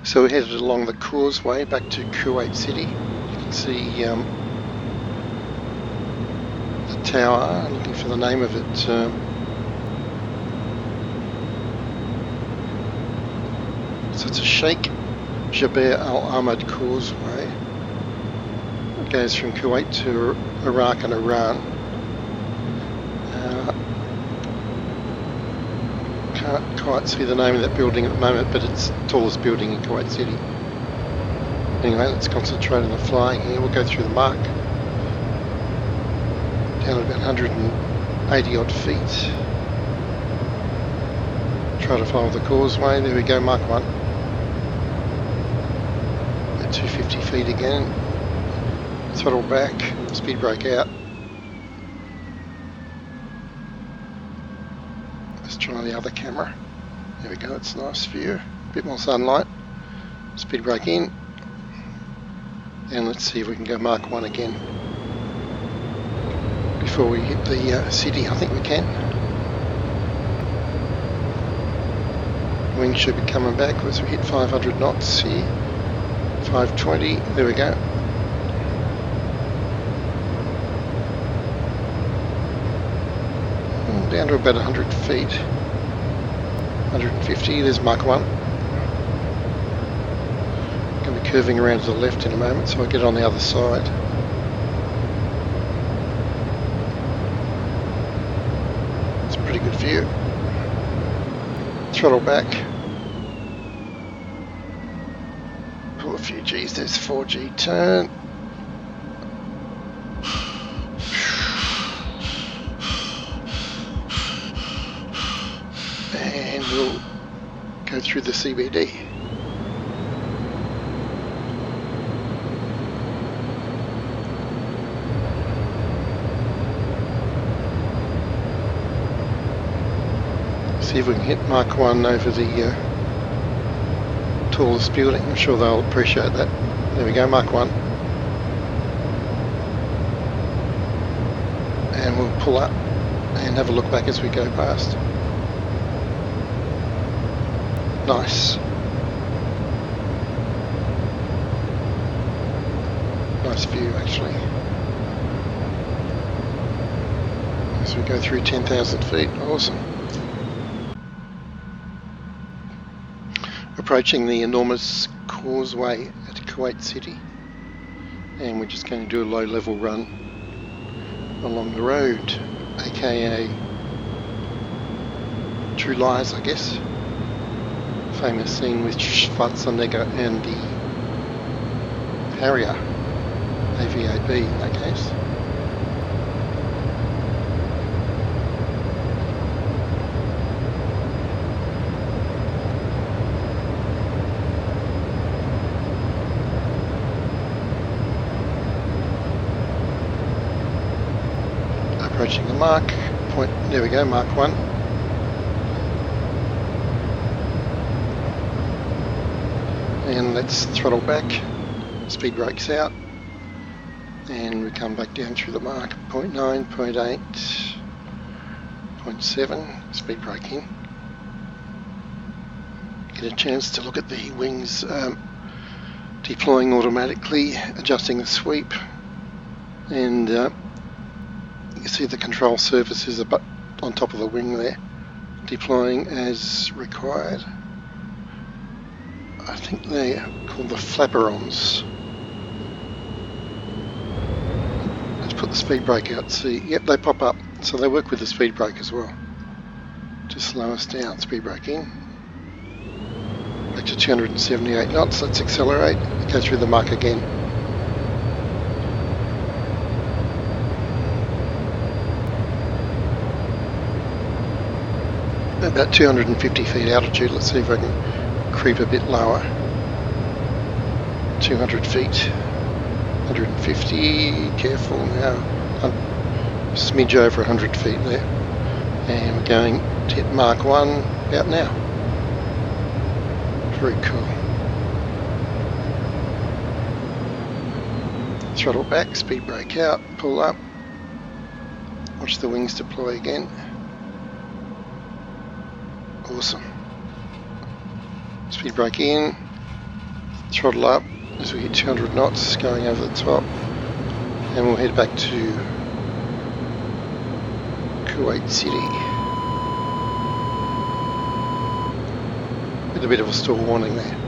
So we're headed along the causeway back to Kuwait City. You can see the tower, looking for the name of it. So it's a Sheikh Jaber Al Ahmad causeway. It goes from Kuwait to Iraq and Iran. Can't quite see the name of that building at the moment, but it's the tallest building in Kuwait City. Anyway, let's concentrate on the flying here. We'll go through the mark. Down at about 180 odd feet. Try to follow the causeway. There we go, Mark 1. About 250 feet again. Throttle back, speed brake out. Let's try the other camera. There we go, it's a nice view. A bit more sunlight. Speed brake in. And let's see if we can go Mark 1 again. Before we hit the city, I think we can. Wing should be coming back as we hit 500 knots here. 520, there we go. Down to about 100 feet. 150, there's Mach 1. Going to be curving around to the left in a moment, so I'll get on the other side. It's a pretty good view. Throttle back. Pull a few G's, there's 4G turn. And we'll go through the CBD. See if we can hit Mark 1 over the tallest building. I'm sure they'll appreciate that. There we go, Mark 1. And we'll pull up and have a look back as we go past. Nice. Nice view actually. As we go through 10,000 feet, awesome. Approaching the enormous causeway at Kuwait City, and we're just going to do a low level run along the road, aka True Lies, I guess. Famous scene with Schwarzenegger and the Harrier, AVAB in that case. Approaching the mark point, there we go, Mark 1. And let's throttle back, speed brakes out, and we come back down through the mark, 0.9, 0.8, 0.7, speed brake in. Get a chance to look at the wings deploying automatically, adjusting the sweep, and you see the control surfaces on top of the wing there, deploying as required. I think they're called the flaperons. Let's put the speed brake out, see, yep, they pop up, so they work with the speed brake as well to slow us down. Speed brake in, back to 278 knots, let's accelerate, go through the muck again. About 250 feet altitude, let's see if I can creep a bit lower. 200 feet, 150, careful now, smidge over 100 feet there. And we're going to hit Mark 1 about now. Very cool. Throttle back, speed brake out, pull up, watch the wings deploy again. Awesome. Speed brake in, throttle up as we hit 200 knots going over the top, and we'll head back to Kuwait City with a bit of a stall warning there.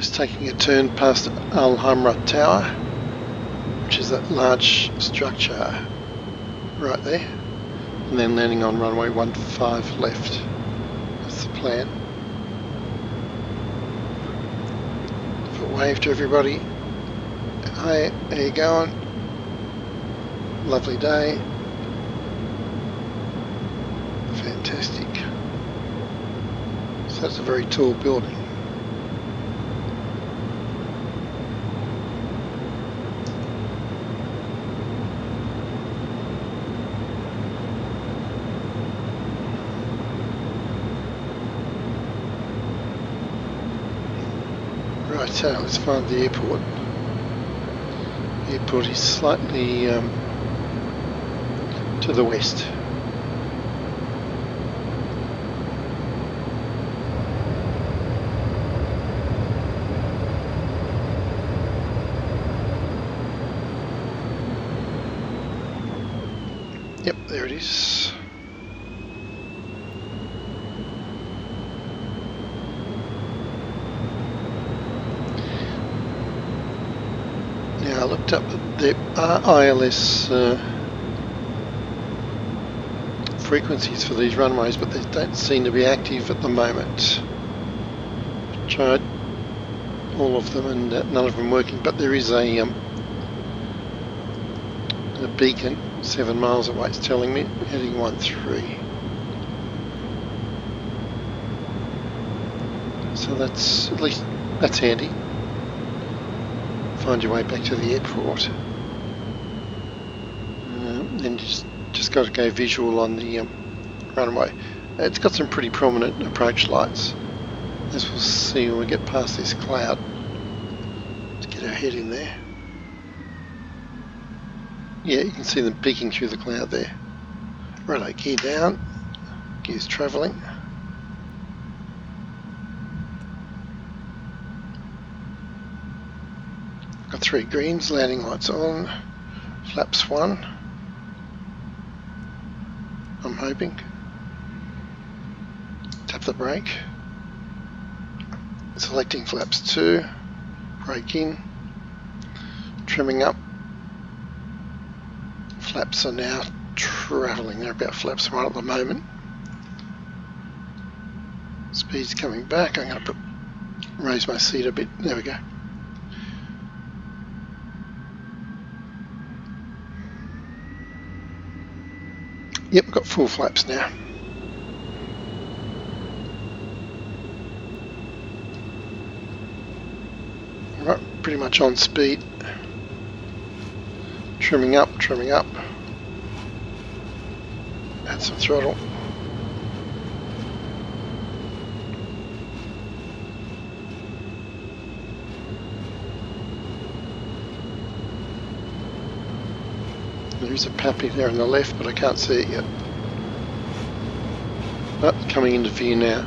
Just taking a turn past Al Hamra Tower, which is that large structure right there, and then landing on runway 15 left. That's the plan. Foot wave to everybody. Hi, how you going? Lovely day. Fantastic. So that's a very tall building. Right, so let's find the airport. The airport is slightly to the west. Yep, there it is. Now I looked up at the ILS frequencies for these runways, but they don't seem to be active at the moment. Tried all of them and none of them working, but there is a beacon 7 miles away, it's telling me, heading 13. So that's, at least, that's handy. Find your way back to the airport. Then just got to go visual on the runway. It's got some pretty prominent approach lights, as we'll see when we get past this cloud. Let's get our head in there. Yeah, you can see them peeking through the cloud there. Righto, gear down, gears travelling. Got 3 greens, landing lights on, flaps 1, I'm hoping. Tap the brake, selecting flaps 2, brake in, trimming up. Flaps are now travelling, they're about flaps 1 at the moment. Speed's coming back, I'm going to raise my seat a bit, there we go. Yep, we've got full flaps now. Right, pretty much on speed. Trimming up, trimming up. Add some throttle. There is a pappy there on the left, but I can't see it yet. But coming into view now.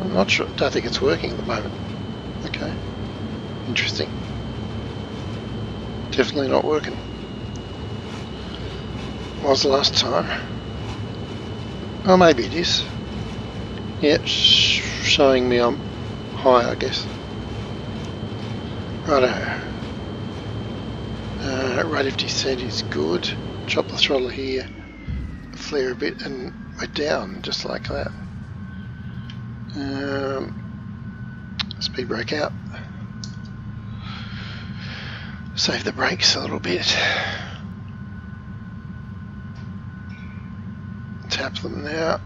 I'm not sure, don't think it's working at the moment. Okay, interesting. Definitely not working. Was the last time. Oh, maybe it is. Yeah, it's showing me I'm high, I guess. Righto. Rate of descent is good. Chop the throttle here, flare a bit, and we're down just like that. Speed brake out. Save the brakes a little bit. Tap them now.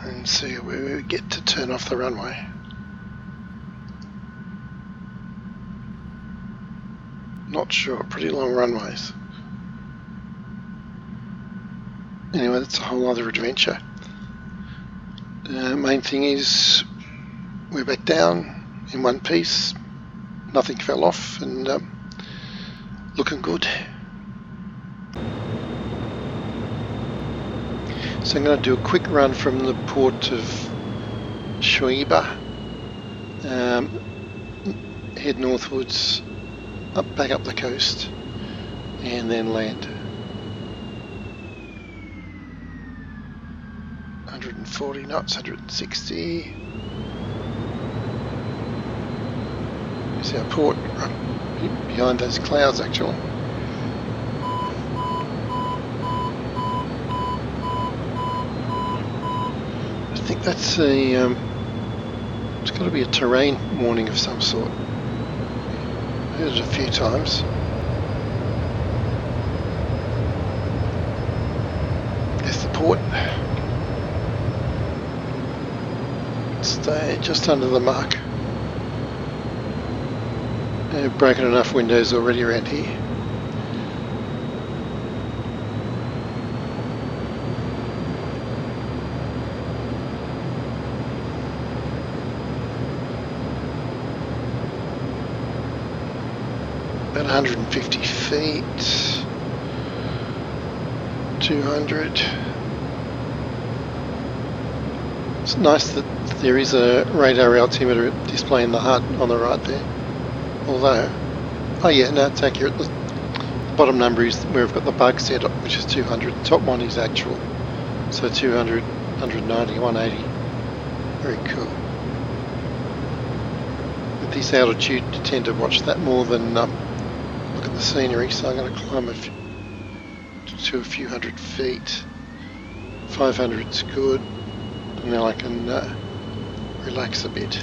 And see where we get to turn off the runway. Not sure, pretty long runways. Anyway, that's a whole other adventure. Main thing is we're back down in one piece, nothing fell off, and looking good. So I'm going to do a quick run from the port of Shuaiba, head northwards, back up the coast, and then land. 140 knots, 160. There's our port behind those clouds actually. I think that's a, it's got to be a terrain warning of some sort. I've heard it a few times. There's the port. Stay just under the mark. They've broken enough windows already around here. About 150 feet, 200. It's nice that there is a radar altimeter displaying the HUD on the right there. Although, oh yeah, no, it's accurate. The bottom number is where we've got the bug set up, which is 200. The top one is actual. So 200, 190, 180. Very cool. At this altitude, you tend to watch that more than look at the scenery. So I'm going to climb to a few hundred feet. 500's good. And now I can relax a bit.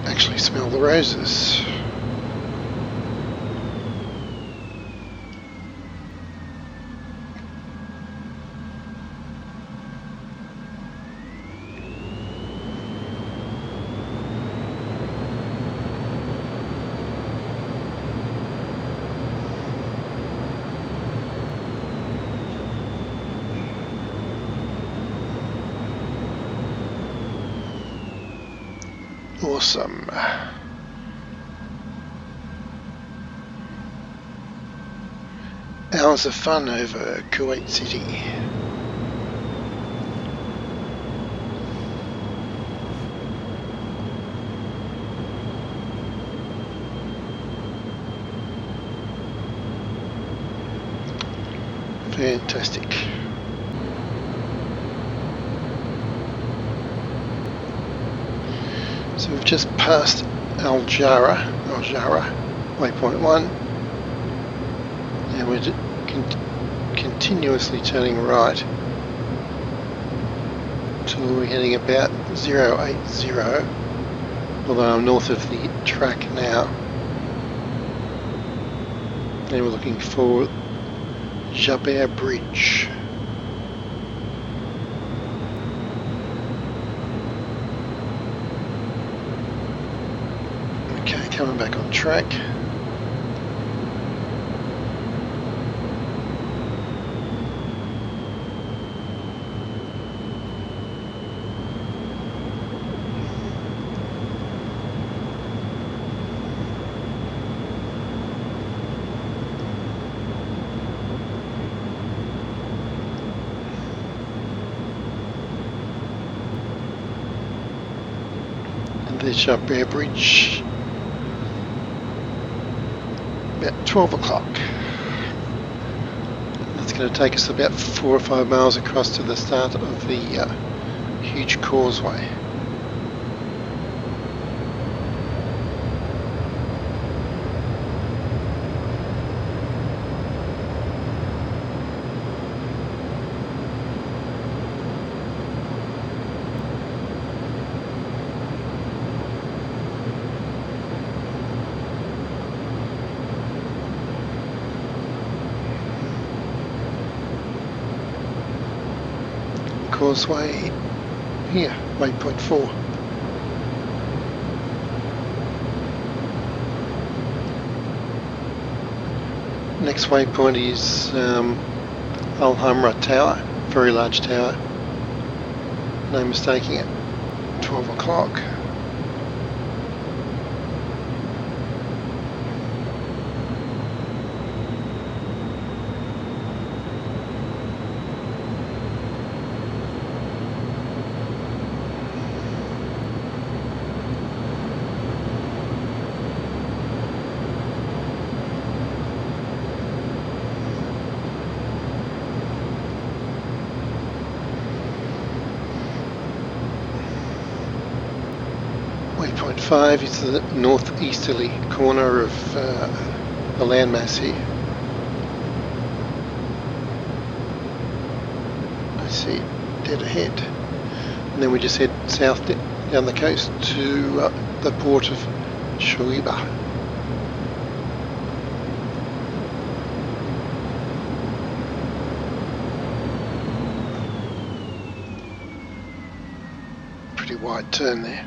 Actually smell the roses. Awesome. Hours of fun over Kuwait City. Fantastic. So we've just passed Al Jara, waypoint 1, and we're continuously turning right until we're heading about 080, although I'm north of the track now, and we're looking for Jaber Bridge. Okay, coming back on track. And there's Jaber Bridge. About 12 o'clock. That's going to take us about 4 or 5 miles across to the start of the huge causeway. Causeway here, waypoint 4. Next waypoint is Al Hamra Tower, very large tower, no mistaking it, 12 o'clock. Waypoint 5 is the northeasterly corner of the landmass here. I see it dead ahead. And then we just head south down the coast to the port of Shuiba. Pretty wide turn there.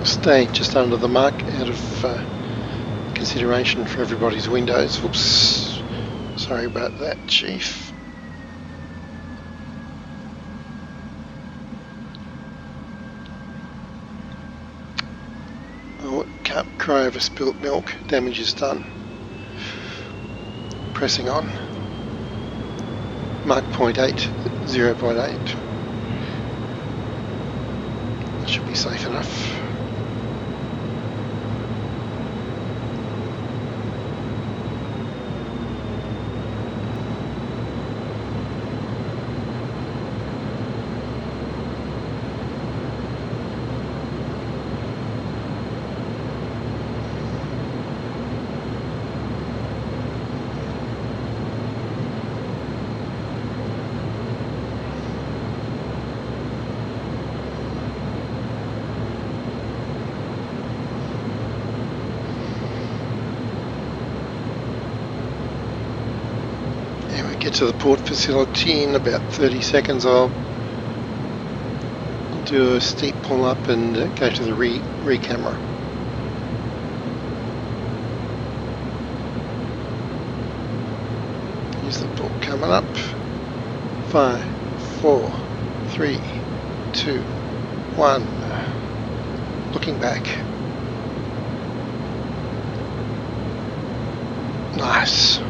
Stay just under the mark out of consideration for everybody's windows. Whoops, sorry about that, Chief. Oh, can't cry over spilt milk, damage is done. Pressing on. Mark 0.8, 0.8. That should be safe enough. Get to the port facility in about 30 seconds. I'll do a steep pull up and go to the re camera. Here's the port coming up. 5, 4, 3, 2, 1. Looking back. Nice.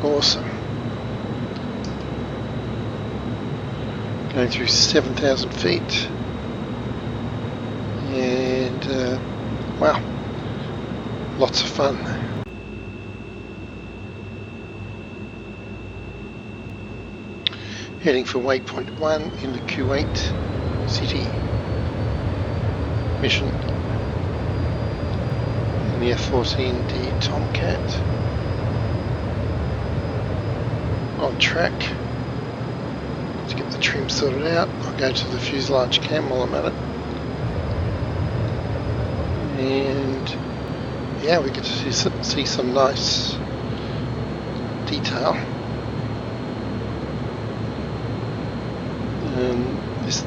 Awesome. Going through 7,000 feet. And wow, lots of fun. Heading for waypoint 1 in the Kuwait city. Mission in the F-14D Tomcat. On track. Let's get the trim sorted out. I'll go to the fuselage cam while I'm at it. And yeah, we get to see some nice detail.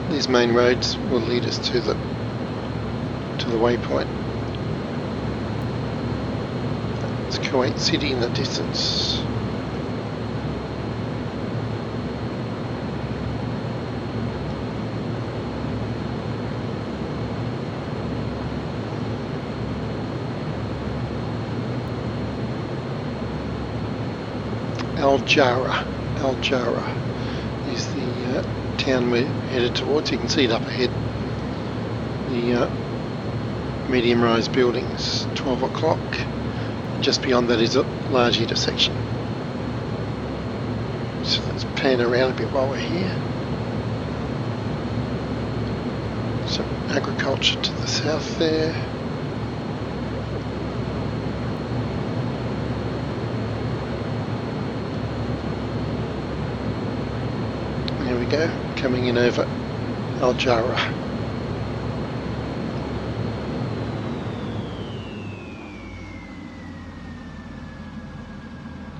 These main roads will lead us to the waypoint. It's Kuwait City in the distance. Al Jara is the town we're headed towards. You can see it up ahead. The medium-rise buildings, 12 o'clock. Just beyond that is a large intersection. So let's pan around a bit while we're here. Some agriculture to the south there. There we go, coming in over Al Jara.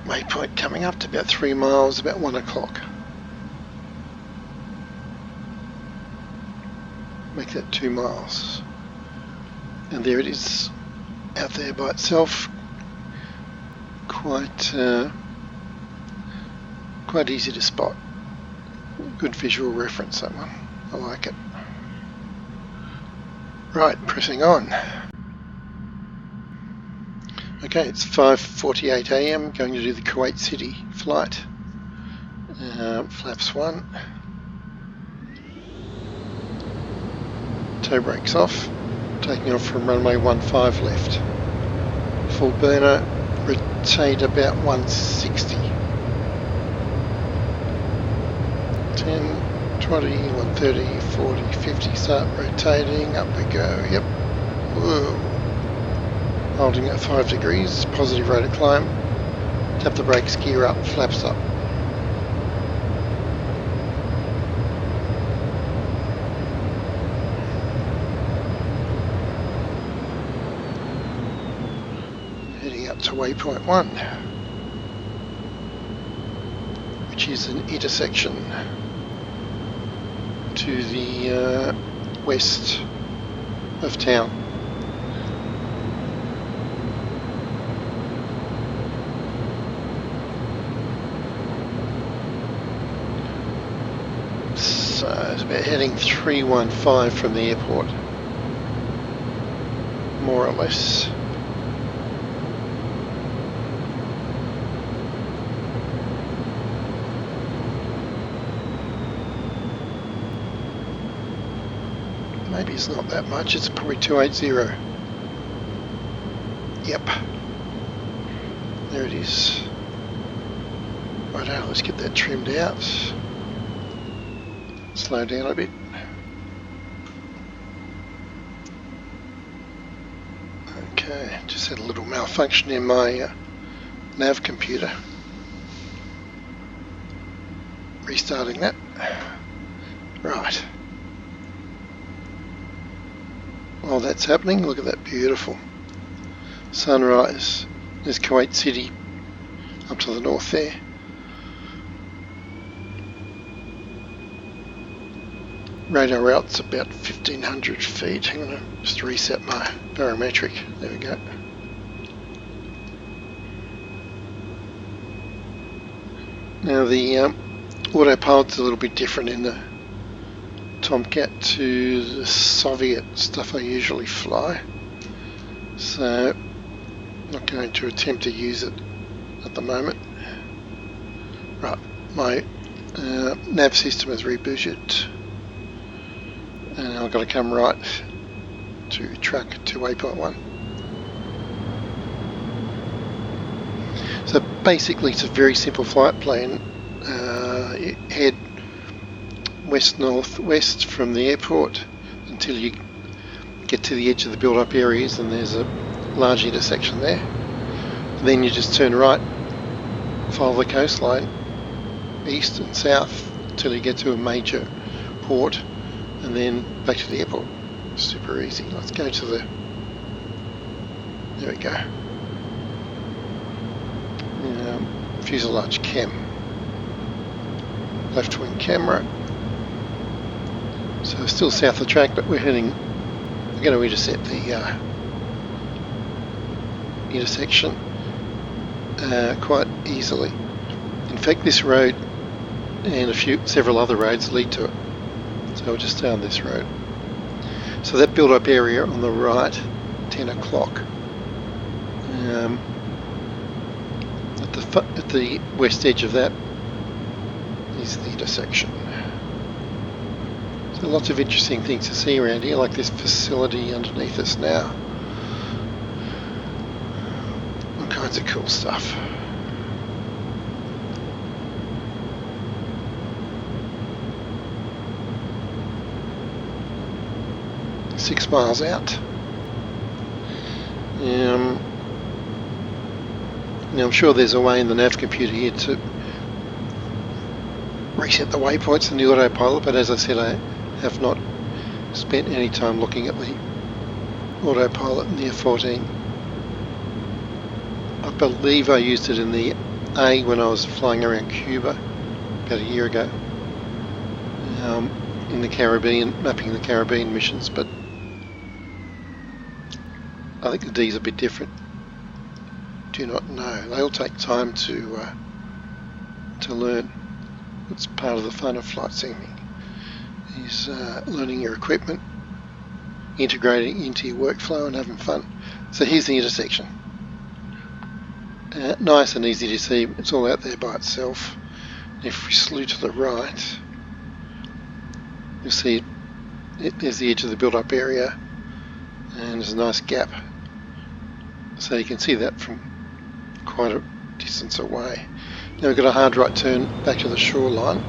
Waypoint coming up to about 3 miles, about 1 o'clock. Make that 2 miles. And there it is, out there by itself. Quite easy to spot. Good visual reference, that one. I like it. Right, pressing on. Okay, it's 5:48 AM, going to do the Kuwait City flight. Flaps 1. Toe brakes off, taking off from runway 15 left. Full burner, rotate about 160. 10, 20, 130, 40, 50, start rotating, up we go, yep. Whoa. Holding at 5 degrees, positive rate of climb. Tap the brakes, gear up, flaps up. Heading up to waypoint 1, which is an intersection to the west of town. So it's about heading 315 from the airport, more or less. Maybe it's not that much, it's probably 280. Yep. There it is. Right now, let's get that trimmed out. Slow down a bit. Okay, just had a little malfunction in my nav computer. Restarting that. Right. While that's happening, look at that beautiful sunrise. There's Kuwait City up to the north there. Radar route's about 1500 feet. Hang on, just reset my barometric. There we go. Now the autopilot's a little bit different in the Tomcat to the Soviet stuff I usually fly, so I'm not going to attempt to use it at the moment. Right, my nav system is rebooted, and I've got to come right to track to waypoint 1. So basically it's a very simple flight plan. You head west-northwest from the airport until you get to the edge of the build-up areas, and there's a large intersection there. And then you just turn right, follow the coastline east and south until you get to a major port, and then back to the airport. Super easy. Let's go to the... There we go. Fuselage cam. Left wing camera. So still south of track, but we're going to intercept the intersection quite easily. In fact, this road and several other roads lead to it. So we'll just stay on this road. So that build-up area on the right, 10 o'clock. At the west edge of that is the intersection. So lots of interesting things to see around here, like this facility underneath us now. All kinds of cool stuff. Six miles out. Now I'm sure there's a way in the nav computer here to reset the waypoints in the autopilot, but as I said, I have not spent any time looking at the autopilot in the F-14. I believe I used it in the A when I was flying around Cuba about a year ago, in the Caribbean, mapping the Caribbean missions, but I think the D's a bit different. Do not know. They'll take time to learn. It's part of the fun of flight simulating, is learning your equipment, integrating into your workflow and having fun. So here's the intersection. Nice and easy to see. It's all out there by itself. If we slew to the right, you'll see there's the edge of the build-up area, and there's a nice gap. So you can see that from quite a distance away. Now we've got a hard right turn back to the shoreline.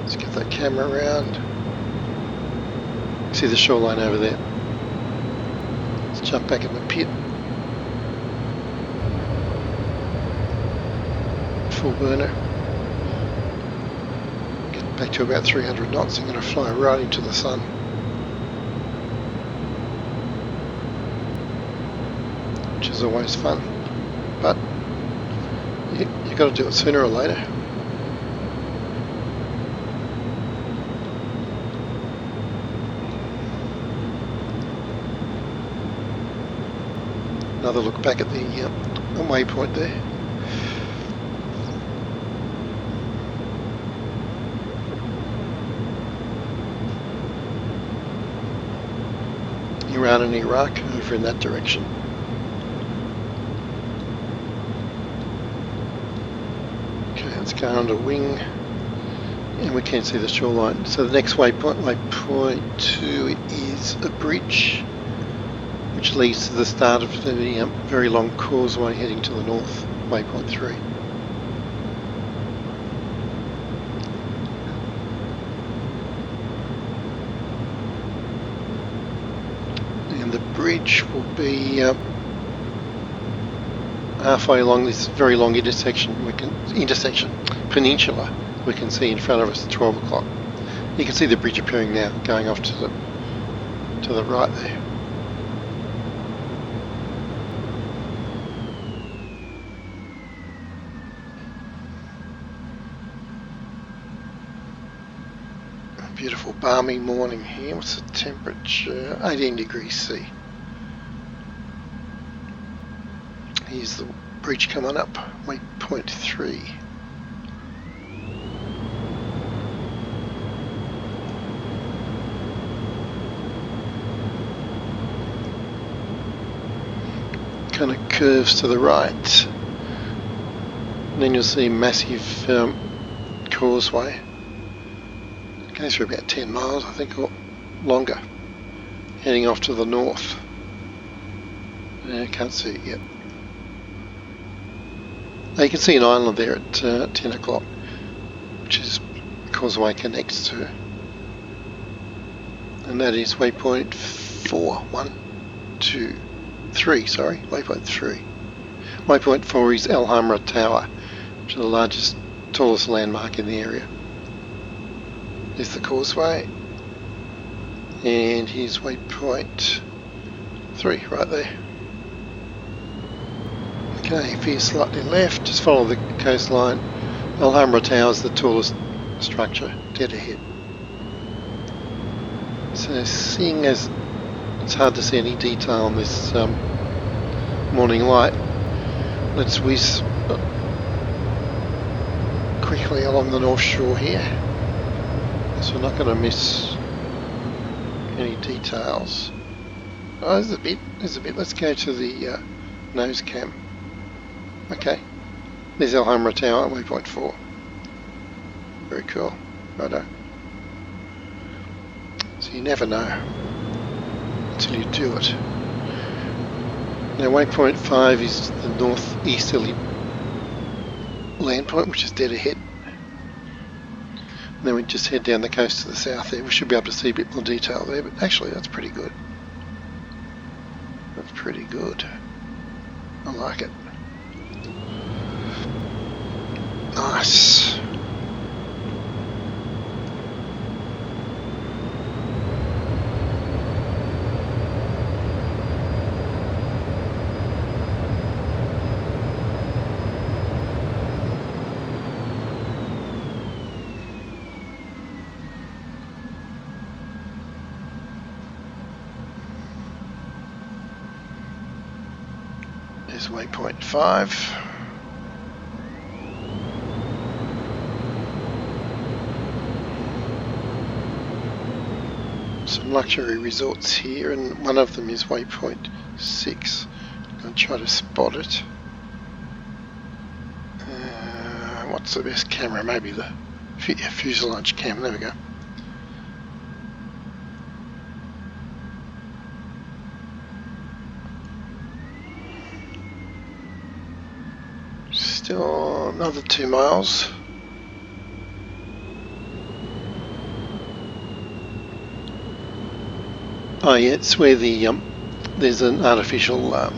Let's get that camera around. See the shoreline over there. Let's jump back in the pit. Full burner. Get back to about 300 knots. I'm going to fly right into the sun. Which is always fun. But you've got to do it sooner or later. Another look back at the waypoint there. Iran and Iraq over in that direction. Okay, let's go under wing, and we can see the shoreline. So the next waypoint, waypoint 2, is a bridge which leads to the start of the very long causeway heading to the north, waypoint 3. And the bridge will be halfway along this very long peninsula we can see in front of us at 12 o'clock. You can see the bridge appearing now, going off to the right there. Beautiful balmy morning here. What's the temperature? 18 degrees C. Here's the bridge coming up, waypoint 3. Kind of curves to the right. And then you'll see a massive causeway. Goes for about 10 miles, I think, or longer, heading off to the north. I can't see it yet. Now you can see an island there at 10 o'clock, which is causeway connects to, and that is waypoint 4. 1, 2, 3. Sorry, waypoint 3. Waypoint 4 is Al Hamra Tower, which is the largest, tallest landmark in the area. There's the causeway, and here's waypoint 3 right there. Okay, veer slightly left, just follow the coastline. Al Hamra Tower is the tallest structure, dead ahead. So seeing as it's hard to see any detail on this morning light, let's whiz quickly along the north shore here. So we're not going to miss any details. Oh, there's a bit. Let's go to the nose cam. Okay, there's Al Hamra Tower at waypoint 4. Very cool. Righto. So you never know until you do it. Now waypoint 5 is the northeasterly land point, which is dead ahead. And then we just head down the coast to the south there. We should be able to see a bit more detail there, but actually that's pretty good. That's pretty good. I like it. Nice. There's waypoint 5. Some luxury resorts here, and one of them is waypoint 6. I'm going to try to spot it. what's the best camera? Maybe the fuselage cam. There we go. Still another 2 miles. Oh yeah, it's where the there's an artificial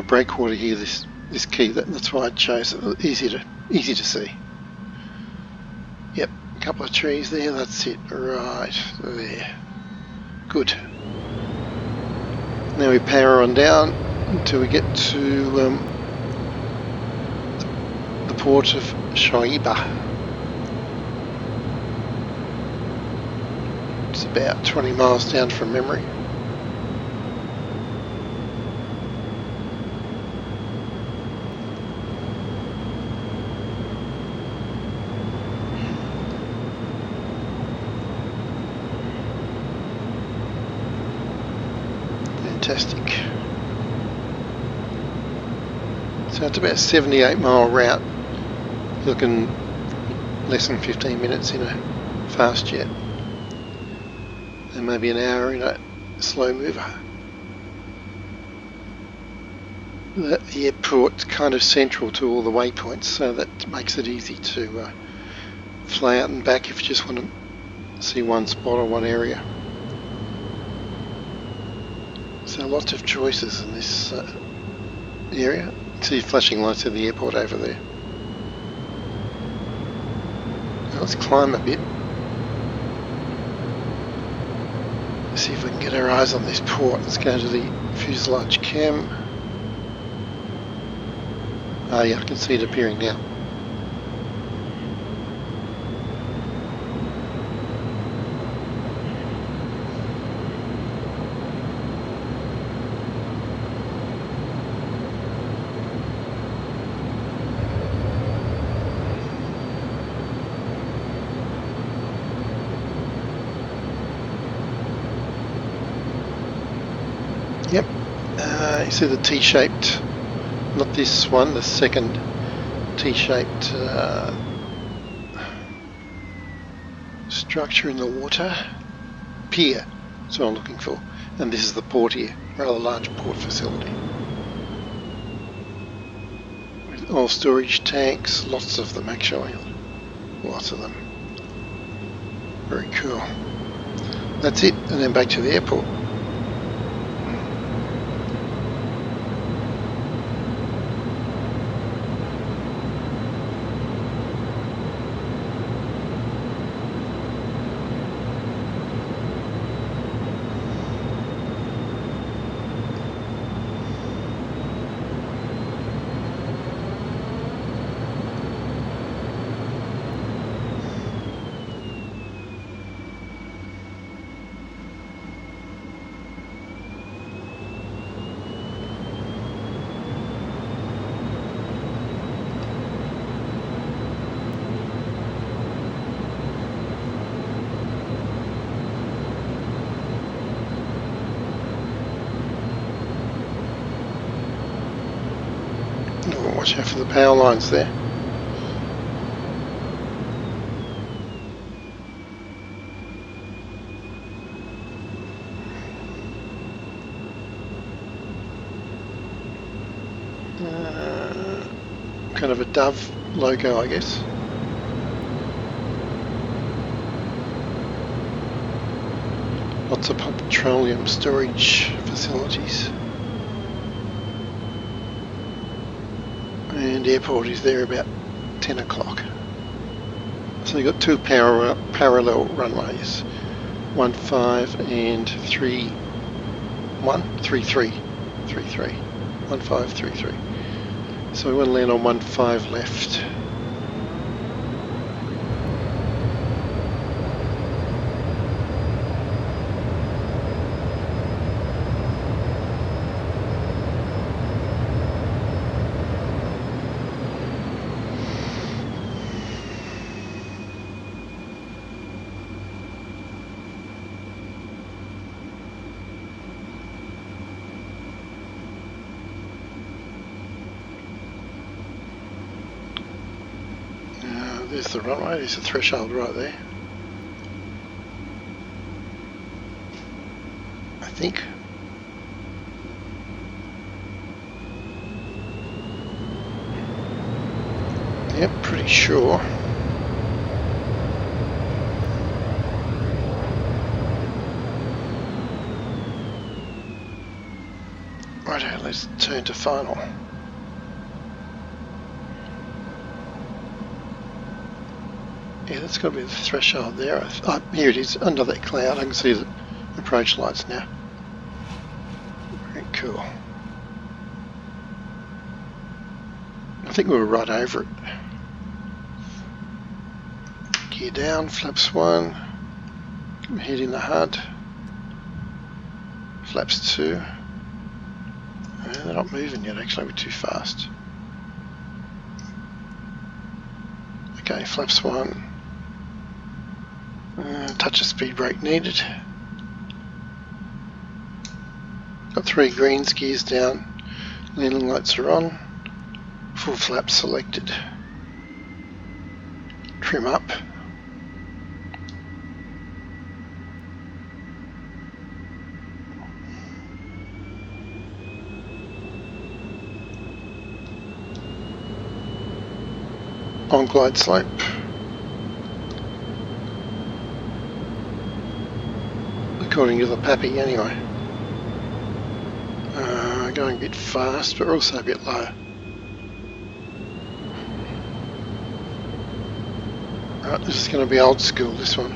breakwater here. This key. That's why I chose it. Easy to see. Yep, a couple of trees there. That's it. Right there. Good. Now we power on down until we get to the port of Shaiba. It's about 20 miles down from memory. Fantastic. So it's about a 78-mile route. You're looking less than 15 minutes in a fast jet. And maybe an hour in a slow mover. The airport's kind of central to all the waypoints, so that makes it easy to fly out and back if you just want to see one spot or one area. So lots of choices in this area. See flashing lights of the airport over there. Now let's climb a bit. See if we can get our eyes on this port. Let's go to the fuselage cam. Oh yeah, I can see it appearing now. Yep, you see the T-shaped, not this one, the second T-shaped structure in the water. Pier, that's what I'm looking for. And this is the port here, rather large port facility. With oil storage tanks, lots of them actually, lots of them. Very cool. That's it, and then back to the airport. Watch out for the power lines there. Kind of a dove logo, I guess. Lots of petroleum storage facilities. And airport is there about 10 o'clock. So you've got two parallel runways, 15 and 33. 1533. So we want to land on 15 left. There's the runway, there's the threshold right there. I think. Yep, pretty sure. Righto, let's turn to final. Yeah, that's got to be the threshold there. Oh, here it is, under that cloud. I can see the approach lights now. Very cool. I think we were right over it. Gear down, flaps 1. Head in the HUD. Flaps 2. They're not moving yet, actually, we're too fast. Okay, flaps 1. Touch of speed brake needed. Got 3 greens, gears down, landing lights are on, full flaps selected. Trim up. On glide slope. According to the Pappy anyway. Going a bit fast but also a bit low. Right, this is going to be old school, this one.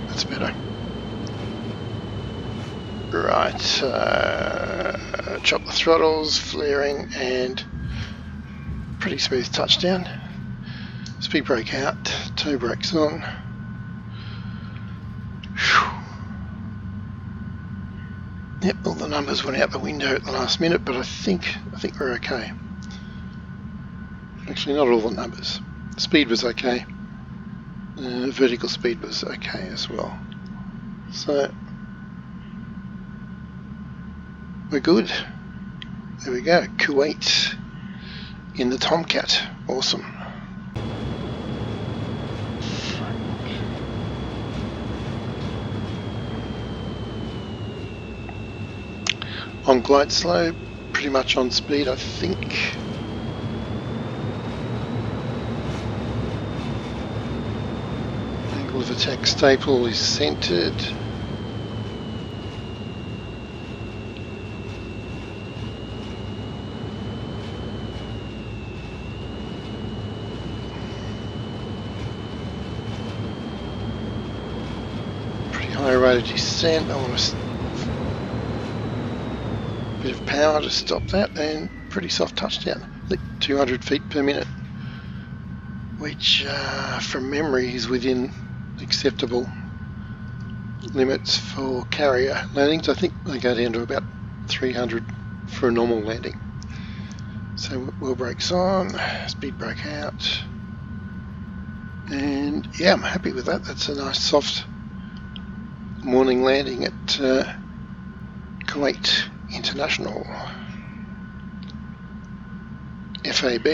That's better. Right, chop the throttles, flaring, and pretty smooth touchdown. Speed brake out, toe brakes on. Whew. Yep, all the numbers went out the window at the last minute, but I think we're okay. Actually, not all the numbers. Speed was okay. Vertical speed was okay as well. So we're good. There we go. Kuwait in the Tomcat. Awesome. On glide slope, pretty much on speed, I think. Angle of attack staple is centered. Pretty high rate of descent. I want to bit of power to stop that, and pretty soft touchdown. 200 feet per minute, which from memory is within acceptable limits for carrier landings. I think they go down to about 300 for a normal landing. So wheel brakes on, speed brake out, and yeah, I'm happy with that. That's a nice soft morning landing at Kuwait International FAB.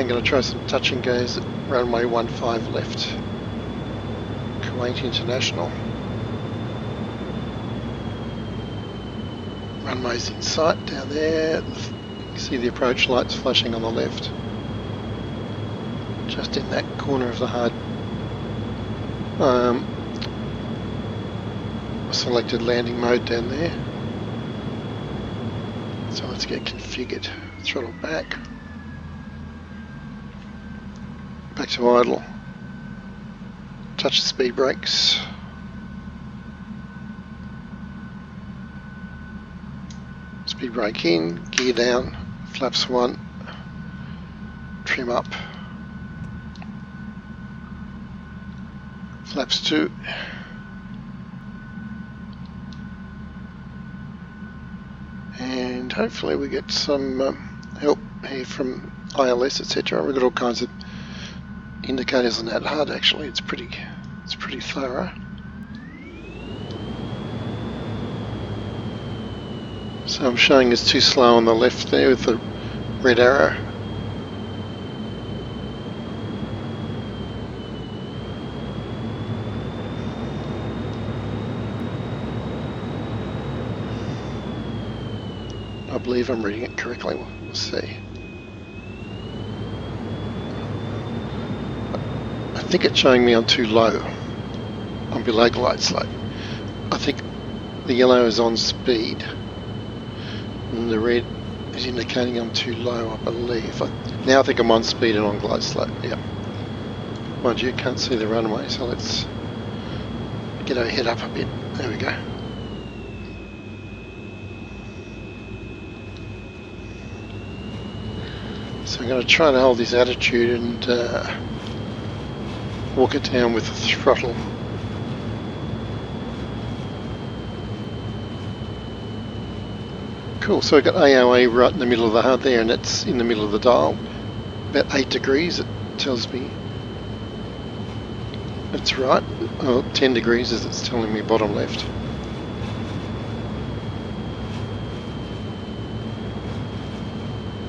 I'm going to try some touch and goes at runway 15 left. Kuwait International. Runway's in sight down there. You can see the approach lights flashing on the left. Just in that corner of the HUD. Selected landing mode down there. So let's get configured. Throttle back. Back to idle. Touch the speed brakes. Speed brake in, gear down, flaps 1, trim up, flaps 2, and hopefully we get some help here from ILS, etc. We've got all kinds of indicators on that HUD. Actually, it's pretty thorough. So I'm showing it's too slow on the left there with the red arrow. I believe I'm reading it correctly. We'll see. I think it's showing me on too low. I'm below glide slope. I think the yellow is on speed. And the red is indicating I'm too low, I believe. Now I think I'm on speed and on glide slope, yeah. Mind you, can't see the runway, so let's get our head up a bit. There we go. So I'm going to try to hold this attitude and walk it down with the throttle. Cool, so we've got AOA right in the middle of the HUD there, and it's in the middle of the dial. About 8 degrees, it tells me. That's right. Oh, 10 degrees as it's telling me bottom left.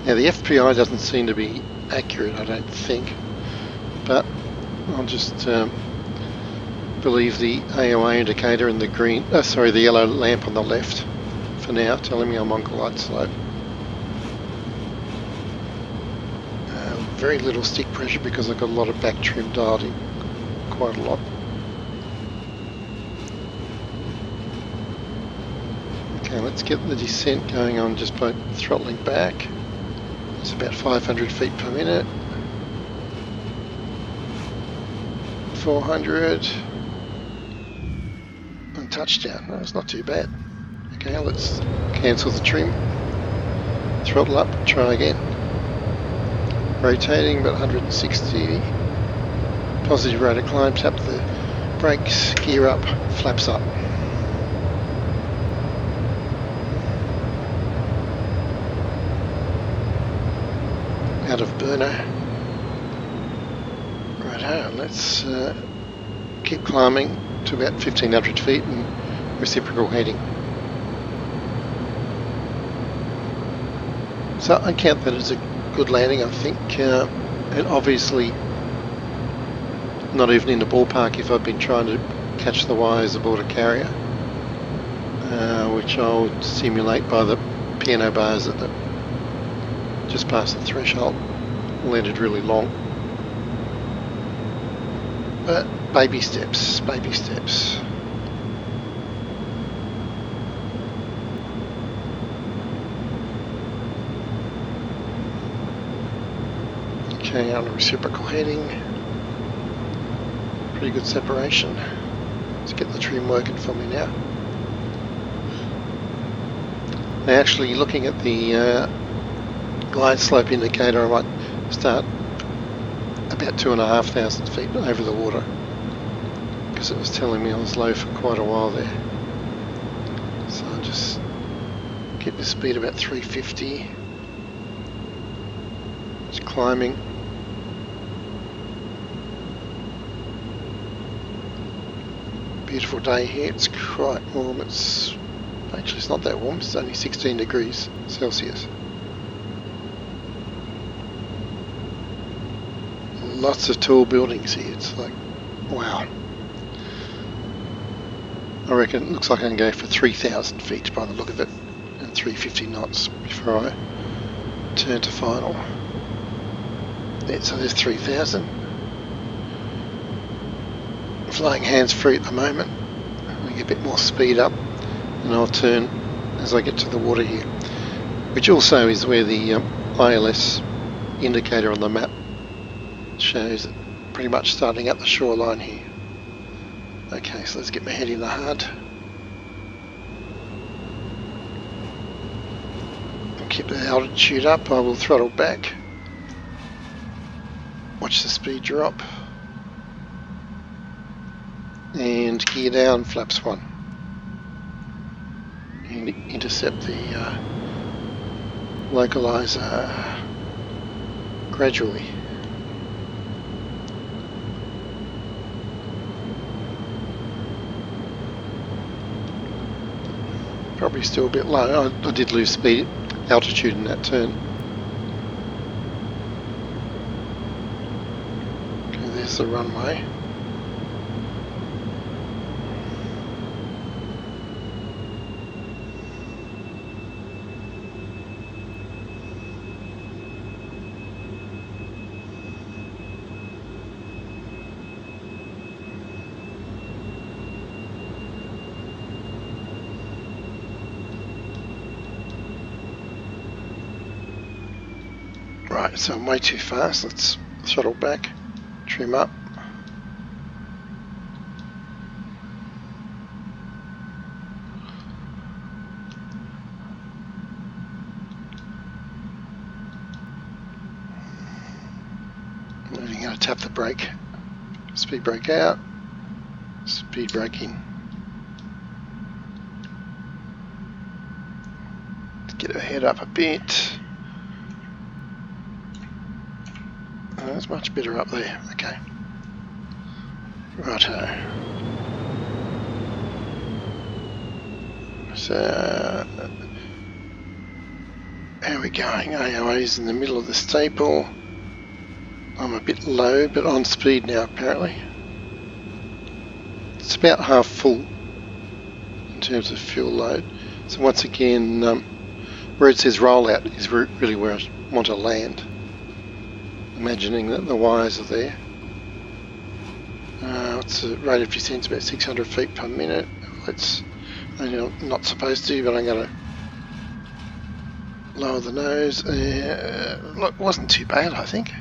Now the FPI doesn't seem to be accurate, I don't think. But I'll just believe the AOA indicator and the green, the yellow lamp on the left. For now, telling me I'm on glide slope. Very little stick pressure because I've got a lot of back trim dialed in, quite a lot. Okay, let's get the descent going on just by throttling back. It's about 500 feet per minute. 400. And touchdown. No, it's not too bad. Okay, let's cancel the trim, throttle up, try again. Rotating, about 160. Positive rate of climb, tap the brakes, gear up, flaps up. Out of burner. Righto, let's keep climbing to about 1500 feet and reciprocal heading. So I count that as a good landing, I think, and obviously not even in the ballpark if I've been trying to catch the wires aboard a carrier, which I'll simulate by the piano bars at the just past the threshold. Landed really long, but baby steps, baby steps. Okay, on a reciprocal heading. Pretty good separation. Let's get the trim working for me now. Now actually looking at the glide slope indicator, I might start about 2,500 feet over the water because it was telling me I was low for quite a while there. So I'll just keep the speed about 350. Just climbing. Beautiful day here. It's quite warm. It's not that warm. It's only 16 degrees Celsius. lots of tall buildings here. It's like, wow. I reckon it looks like I can go for 3,000 feet by the look of it, and 350 knots before I turn to final. Yeah, so there's 3,000. Flying hands-free at the moment. I'll get a bit more speed up, and I'll turn as I get to the water here, which also is where the ILS indicator on the map shows it pretty much starting at the shoreline here. Okay, so let's get my head in the HUD. I'll keep the altitude up, I will throttle back. Watch the speed drop. And gear down, flaps 1. And intercept the localizer gradually. Probably still a bit low. I did lose speed, altitude in that turn. Okay, there's the runway. Right, so I'm way too fast. Let's throttle back, trim up. I'm going to tap the brake. Speed brake out, speed brake in. Get her head up a bit. That's much better up there. Okay. Righto. So, how are we going? AOA is in the middle of the staple. I'm a bit low, but on speed now apparently. It's about half full in terms of fuel load. So once again, where it says rollout is really where I want to land. Imagining that the wires are there. What's the rate of descent? About 600 feet per minute. It's not supposed to, but I'm going to lower the nose. Look, wasn't too bad, I think.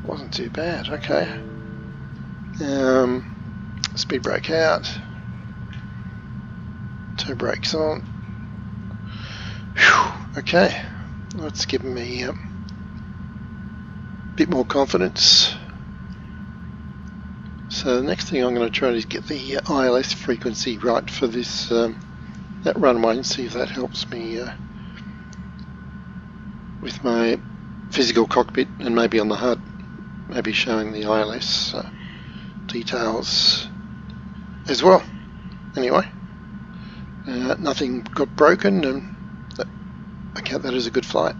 Wasn't too bad. Okay. Speed brake out. Toe brakes on. Whew. Okay. That's given me bit more confidence. So the next thing I'm going to try is get the ILS frequency right for this that runway and see if that helps me with my physical cockpit and maybe on the HUD, maybe showing the ILS details as well. Anyway, nothing got broken, and I count that as a good flight.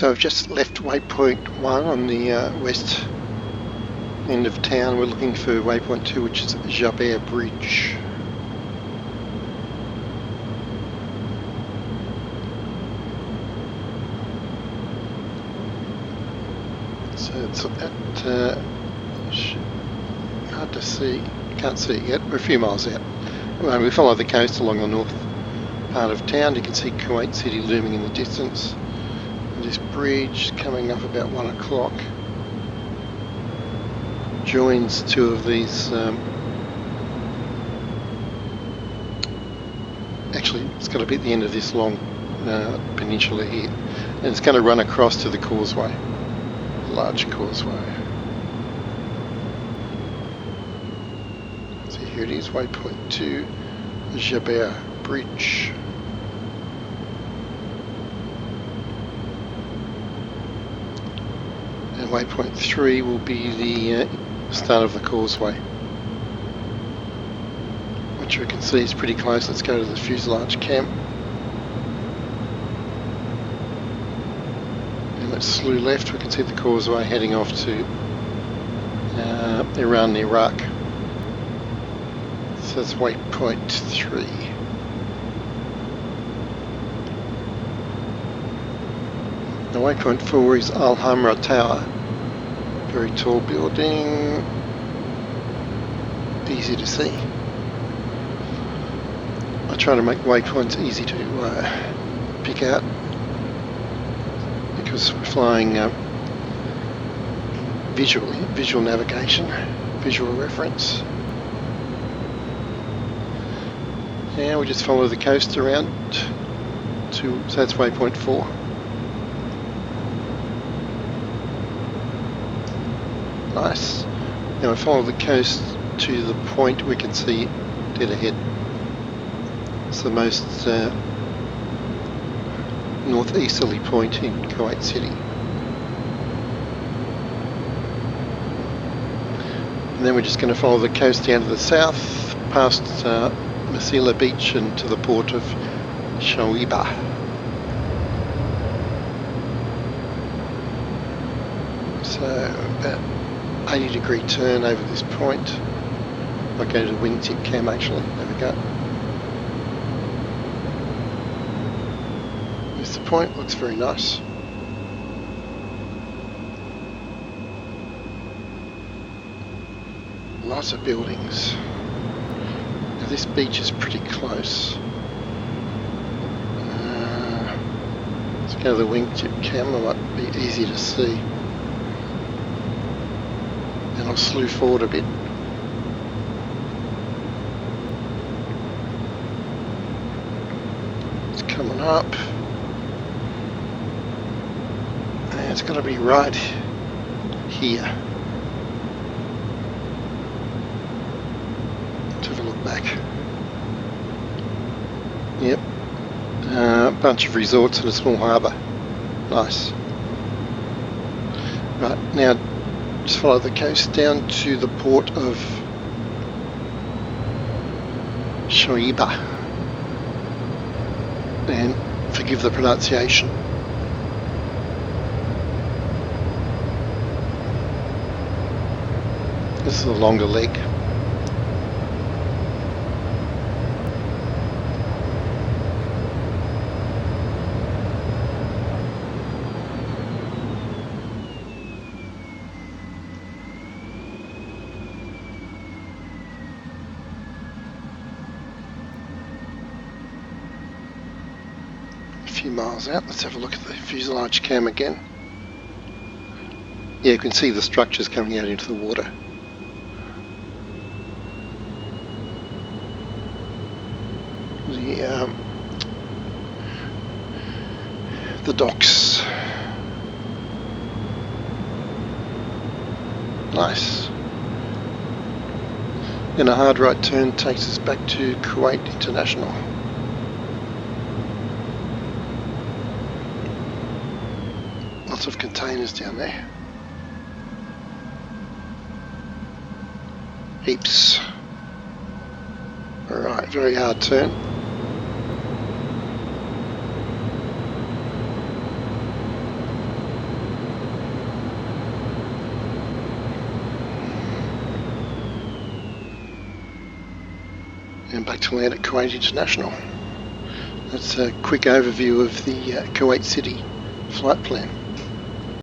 So I've just left waypoint 1 on the west end of town. We're looking for waypoint 2, which is Jabert Bridge. So it's at hard to see, can't see it yet. We're a few miles out. We follow the coast along the north part of town. You can see Kuwait City looming in the distance. And this bridge coming up about 1 o'clock joins two of these. Actually, it's got to be at the end of this long peninsula here, and it's going to run across to the causeway, large causeway. So here it is, waypoint 2, Jabert Bridge. And waypoint 3 will be the start of the causeway, which we can see is pretty close. Let's go to the fuselage cam. And let's slew left. We can see the causeway heading off to Iran, Iraq. So that's waypoint 3. The waypoint 4 is Al Hamra Tower. Very tall building, easy to see. I try to make waypoints easy to pick out because we're flying visual navigation, visual reference. And we just follow the coast around to, so that's waypoint 4. Nice. Now we follow the coast to the point we can see dead ahead. It's the most northeasterly point in Kuwait City. And then we're just going to follow the coast down to the south, past Masila Beach and to the port of Shoaiba. So about 80-degree turn over this point. I'll go to the wingtip cam actually. There we go. There's the point. Looks very nice. Lots of buildings. Now this beach is pretty close. Let's go to the wingtip cam. It might be easy to see. And I'll slew forward a bit. It's coming up. And it's going to be right here. Let's have a look back. Yep. A bunch of resorts and a small harbour. Nice. Right, now just follow the coast down to the port of Shoaiba, and forgive the pronunciation. This is a longer leg. Few miles out. Let's have a look at the fuselage cam again. Yeah, you can see the structures coming out into the water. The docks. Nice. Then a hard right turn takes us back to Kuwait International. Lots of containers down there. Heaps. Alright, very hard turn. and back to land at Kuwait International. That's a quick overview of the Kuwait City flight plan.